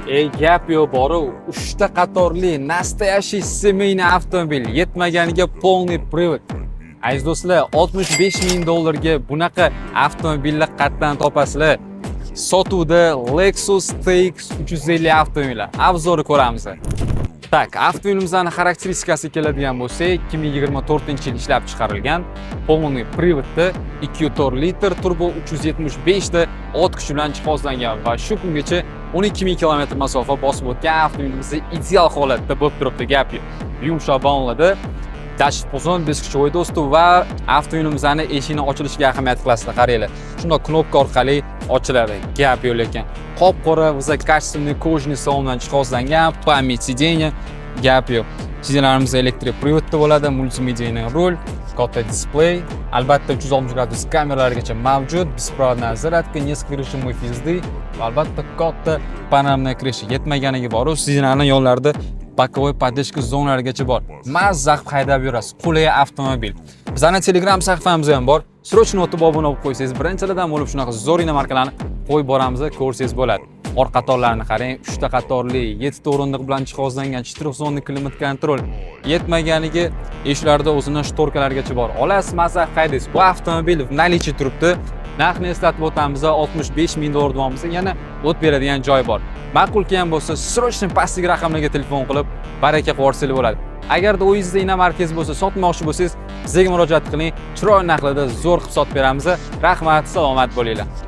Gap yo'q boru, 3 ta qatorli nastoящий семейный avtomobil, yetmaganiga полный привод. Aziz do'stlar, $65,000 ga bunaqa avtomobillar qatdan topasizlar. Sotuvda Lexus TX 350 avtomobili. Obzori ko'ramiz. Tak, avtomobilimizning xarakteristikasiga keladigan bo'lsak, 2024-yil ishlab chiqarilgan, полный приводda 2.4 litr turbo 375 ta ot kuchi bilan jihozlangan va shu kungacha 12,000 km masofa bosib o'tgan avtomobilimiz ideal holatda bo'lib turibdi gap yo'q. Yumshoq bog'ladi. Dash pozon beskichovый do'stu va avtomobilimizning eshigini ochilishiga ahamiyat qilasizlar, qaranglar. Shunday knopka orqali ochiladi. Gap yo'q lekin. Qop-qora высококачественный кожаный salondan jihozlangan, pamять сиденья, gap yo'q. Sidенlarimiz elektrik privodda bo'ladi, multimedianing rul, katta displey, albatta 360 gradus kameralargacha mavjud, беспроводная зарядка, несколько режимов езды va albatta katta panoramniy kirish yetmaganiga bor. Sidенlarning yonlarida bokovoy podeshka zonalarigacha bor. Mazzaq haydab yurasiz. Qulay avtomobil. Bizning Telegram sahifamiz ham bor. Srochno o'tib obuna bo'lib qo'ysangiz, birinchilardan bo'lib shunaqa zo'rina markalarni qo'yib boramiz, ko'rsangiz bo'ladi. Orqa qatorlarni qarang, 3 ta qatorli, 7 ta o'rindiq bilan jihozlangan 4 zonli klimat kontrol. Yetmaganiga eshiklarda o'zini shtorkalargacha bor. Olasiz, mazzaq haydaysiz. Bu avtomobil в наличии turibdi. Narxni eslatib o'tamiz, $65,000 deyapmiz. Yana o't beradigan joy bor. Ma'qul kelgan bo'lsa, srochno pastdagi raqamlarga telefon qilib, baraka qilib yuborsangiz bo'ladi. Agarda o'yingizda inomarkaz bo'lsa, sotmoqchi bo'lsangiz, bizga murojaat qiling. Chiroyli narxlarda zo'r qilib sotib beramiz. Rahmat, salomat bo'linglar.